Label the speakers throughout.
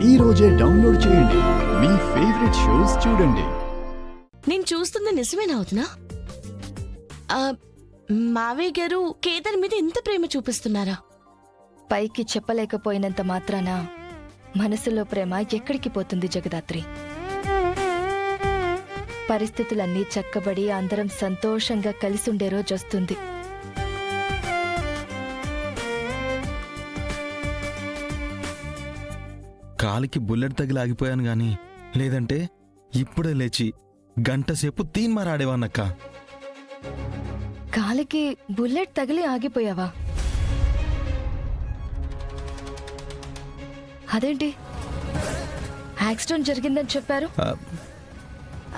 Speaker 1: ఈ రోజే డౌన్లోడ్ చేయండి. మీ ఫేవరెట్ షోస్ చూడండి.
Speaker 2: నేను చూస్తుంది నిజమేనా అవుతున్నా? మావయ్య గారు కేదార్ మీద ఇంత ప్రేమ చూపిస్తున్నారా?
Speaker 3: పైకి చెప్పలేకపోయినంత మాత్రాన మనసులో ప్రేమ ఎక్కడికి పోతుంది జగదాత్రి? పరిస్థితులన్నీ చక్కబడి అందరం సంతోషంగా కలిసుండే రోజొస్తుంది.
Speaker 4: కాలికి బుల్లెట్ తగిలి ఆగిపోయాను గాని లేదంటే ఇప్పుడే లేచి గంట సేపు తీన్మారాడేవాన్నక్క.
Speaker 3: కాలికి బుల్లెట్ తగిలి ఆగిపోయావా? అదేంటి, యాక్సిడెంట్ జరిగిందని చెప్పారు.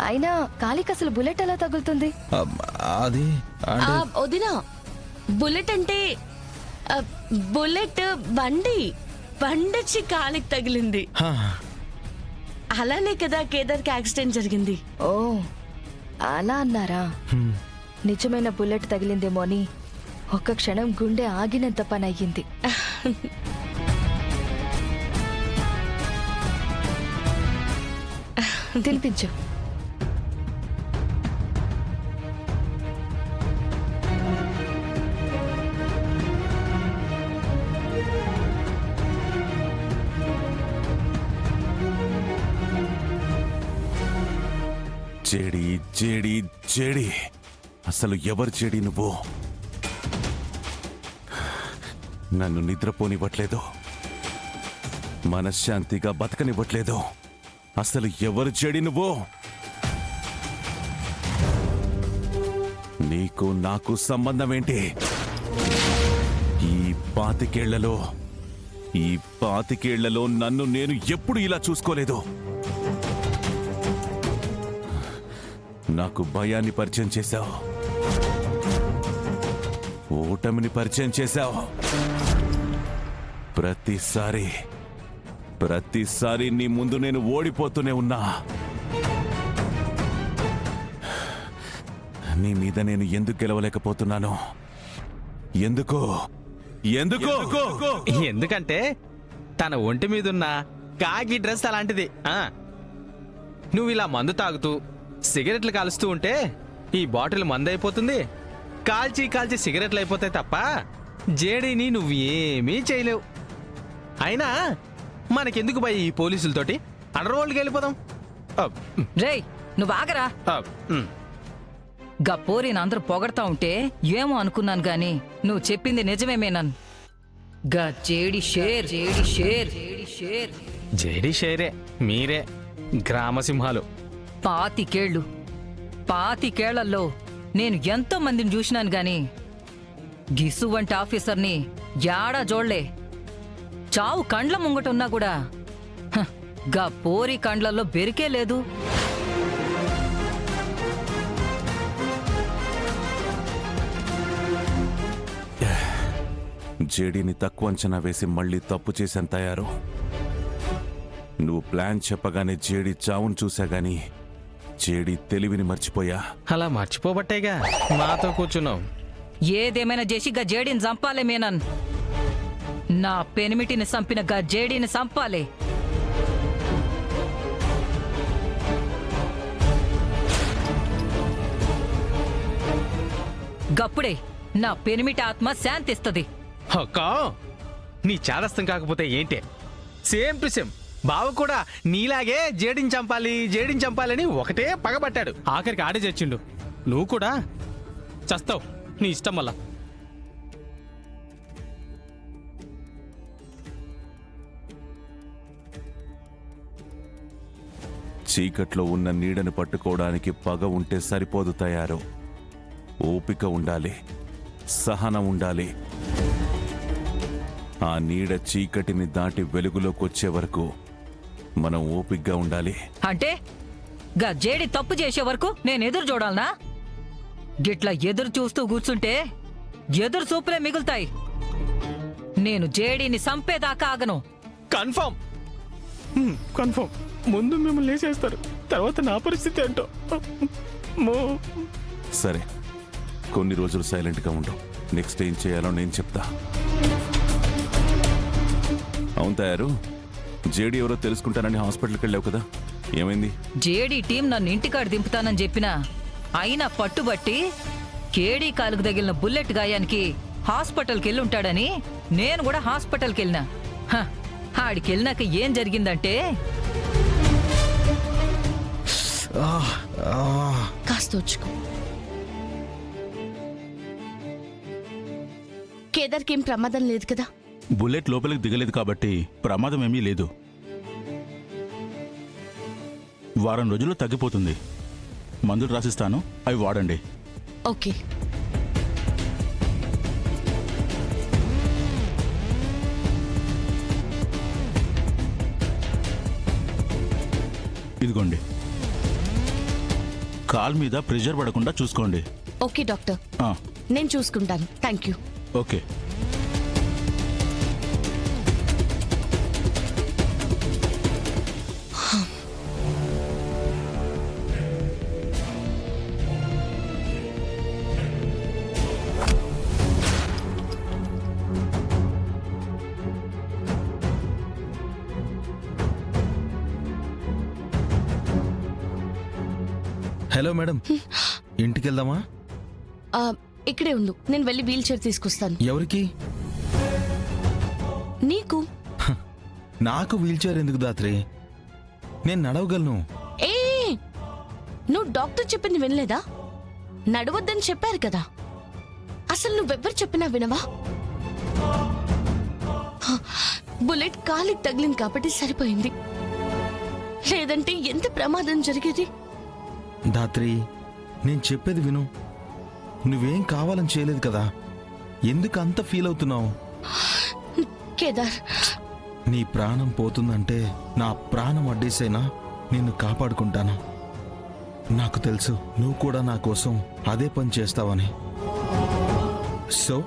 Speaker 3: అయినా కాలికి అసలు బుల్లెట్ ఎలా తగులుతుంది?
Speaker 4: అది
Speaker 2: వదినా, బుల్లెట్ అంటే బుల్లెట్ బండొచ్చి కాలికి తగిలింది. అలానే కదా కేదార్కి యాక్సిడెంట్ జరిగింది.
Speaker 3: ఓ అలా అన్నారా? నిజమైన బుల్లెట్ తగిలిందేమో అని ఒక్క క్షణం గుండె ఆగినంత పని అయ్యింది. తినిపించు.
Speaker 5: జేడి జేడి జేడి, అసలు ఎవరు జేడి నువ్వు? నన్ను నిద్రపోనివ్వట్లేదు, మనశ్శాంతిగా బతకనివ్వట్లేదు. అసలు ఎవరు జేడి నువ్వు? నీకు నాకు సంబంధం ఏంటి? ఈ పాతికేళ్లలో నన్ను నేను ఎప్పుడు ఇలా చూసుకోలేదు. నాకు భయాన్ని పరిచయం చేశావు, ఓటమిని పరిచయం చేశావు. ప్రతిసారి నీ ముందు నేను ఓడిపోతూనే ఉన్నా. నీ మీద నేను ఎందుకు గెలవలేకపోతున్నాను?
Speaker 6: ఎందుకంటే తన ఒంటి మీదున్న కాకి డ్రెస్ అలాంటిది. నువ్వు ఇలా మందు తాగుతూ సిగరెట్లు కాలుస్తూ ఉంటే ఈ బాటిల్ మందు అయిపోతుంది, కాల్చి సిగరెట్లు అయిపోతాయి తప్ప జేడీని నువ్వు ఏమీ చేయలేవు. అయినా మనకెందుకు భయ ఈ పోలీసులతోటి? అండర్ వరల్డ్కి వెళ్ళిపోదాం.
Speaker 7: రేయ్ నువ్వు ఆగరా. గపోరిని అందరూ పొగడతా ఉంటే ఏమో అనుకున్నాను గాని నువ్వు చెప్పింది నిజమేమేనన్. గా జేడి షేరే
Speaker 6: మీరే గ్రామసింహాలు.
Speaker 7: పాతికేళ్లలో నేను ఎంతో మందిని చూసినాను గాని గిసు వంటి ఆఫీసర్ని యాడా జోళ్లే. చావు కండ్ల ముంగటున్నా కూడా గా పోరి కండ్లలో బెరికే లేదు.
Speaker 5: జేడీని తక్కువ అంచనా వేసి మళ్ళీ తప్పు చేశాను తయారు. నువ్వు ప్లాన్ చెప్పగానే జేడీ చావును చూసా గాని జేడీ తెలివిని మర్చిపోయా.
Speaker 6: అలా మర్చిపోబట్టేగా మాతో కూర్చున్నావు.
Speaker 7: ఏదేమైనా చేసి గా జేడీని చంపాలే మేనన్. నా పెనిమిటిని చంపిన గా జేడీని చంపాలే. గప్పుడే నా పెనిమిటి ఆత్మ శాంతిస్తుంది.
Speaker 6: అక్కా, నీ చాదస్తం కాకపోతే ఏంటే? సేమ్ టు సేమ్ బావ కూడా నీలాగే జేడిని చంపాలని ఒకటే పగబట్టాడు. ఆఖరికి ఆడే చచ్చిండు. నువ్వు కూడా చస్తావు నీ ఇష్టం వల్ల.
Speaker 5: చీకట్లో ఉన్న నీడను పట్టుకోవడానికి పగ ఉంటే సరిపోదు తయారు. ఓపిక ఉండాలి, సహనం ఉండాలి. ఆ నీడ చీకటిని దాటి వెలుగులోకి వచ్చే వరకు మనం ఓపిగ్గా ఉండాలి.
Speaker 7: అంటే గా జేడి తప్పు చేసే వరకు నేను ఎదురు చూడాలనా? గిట్లా ఎదురు చూస్తూ కూర్చుంటే ఎదురు చూపులే మిగులుతాయి. నేను జేడీని చంపేదాకా ఆగను.
Speaker 6: కన్ఫర్మ్. ముందు మిమ్మల్ని లేచేస్తారు, తర్వాత నా పరిస్థితి ఏంటో.
Speaker 5: సరే, కొన్ని రోజులు సైలెంట్గా ఉండు. నెక్స్ట్ ఏం చేయాలో నేను చెప్తా. అవును తయారు, జేడి ఎవరో తెలుసుకుంటానని హాస్పిటల్కి వెళ్ళావు కదా, ఏమైంది?
Speaker 7: జేడీ టీం నన్ను ఇంటికాడ దింపుతానని చెప్పినా అయినా పట్టుబట్టి కేడీ కాలుకు తగిలిన బుల్లెట్ గాయానికి హాస్పిటల్కి వెళ్ళి ఉంటాడని నేను కూడా హాస్పిటల్కి వెళ్ళినా. ఆడికి వెళ్ళినాక ఏం జరిగిందంటే
Speaker 2: కాస్త వచ్చుకో. కేదార్కి ఏం ప్రమాదం లేదు కదా?
Speaker 8: బుల్లెట్ లోపలికి దిగలేదు కాబట్టి ప్రమాదం ఏమీ లేదు. వారం రోజుల్లో తగ్గిపోతుంది. మందులు రాసిస్తాను, అవి వాడండి.
Speaker 2: ఓకే.
Speaker 8: ఇదిగోండి. కాల్ మీద ప్రెషర్ పడకుండా చూసుకోండి.
Speaker 2: ఓకే డాక్టర్,
Speaker 8: ఆ,
Speaker 2: నేను చూసుకుంటాను. Thank you.
Speaker 8: Okay.
Speaker 4: Hello madam, ఇంటికి వెళ్దామా?
Speaker 2: ఆ, ఇక్కడే ఉండు, నేను వెళ్ళి వీల్ చైర్ తీసుకొస్తాను.
Speaker 4: ఎవరికి?
Speaker 2: నీకు.
Speaker 4: నాకు వీల్ చైర్ ఎందుకు దాత్రి? నేను నడవగలను.
Speaker 2: ఏ, నువ్వు డాక్టర్ చెప్పింది వినలేదా? నడవద్దని చెప్పారు కదా. అసలు నువ్వెవ్వరు చెప్పినా వినవా? బుల్లెట్ కాలికి తగిలింది కాబట్టి సరిపోయింది, లేదంటే ఎంత ప్రమాదం జరిగేది.
Speaker 4: దాత్రి, నేను చెప్పేది విను. నువ్వేం కావాలని చేయలేదు కదా, ఎందుకు అంత ఫీల్ అవుతున్నావు?
Speaker 2: కేదార్,
Speaker 4: నీ ప్రాణం పోతుందంటే నా ప్రాణం అడ్డేసైనా నిన్ను కాపాడుకుంటాను. నాకు తెలుసు నువ్వు కూడా నా కోసం అదే పని చేస్తావని. సో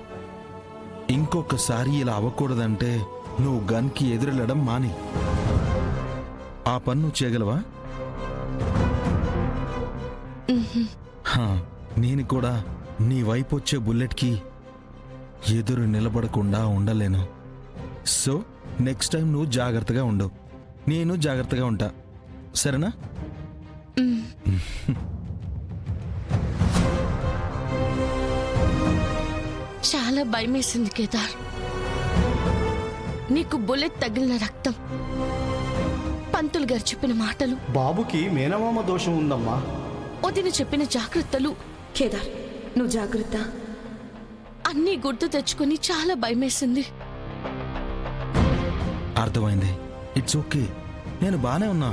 Speaker 4: ఇంకొకసారి ఇలా అవ్వకూడదంటే నువ్వు గన్కి ఎదురెళ్ళడం మాని. ఆ పని నువ్వు చేయగలవా? హా, నేను కూడా నీ వైపు వచ్చే బుల్లెట్కి ఎదురు నిలబడకుండా ఉండలేను. సో నెక్స్ట్ టైం నువ్వు జాగ్రత్తగా ఉండు, నేను జాగ్రత్తగా ఉంటా, సరేనా?
Speaker 2: చాలా భయమేసింది కేదార్. నీకు బుల్లెట్ తగిలిన రక్తం, పంతులు గారు చెప్పిన మాటలు,
Speaker 9: బాబుకి మేనమామ దోషం ఉందమ్మా.
Speaker 2: వదిన చెప్పిన జాగ్రత్తలు,
Speaker 10: కేదార్ నువ్వు జాగ్రత్త.
Speaker 2: అన్నీ గుర్తు తెచ్చుకుని చాలా భయమేసింది.
Speaker 4: అర్థమైంది. ఇట్స్ ఓకే, నేను బానే ఉన్నా.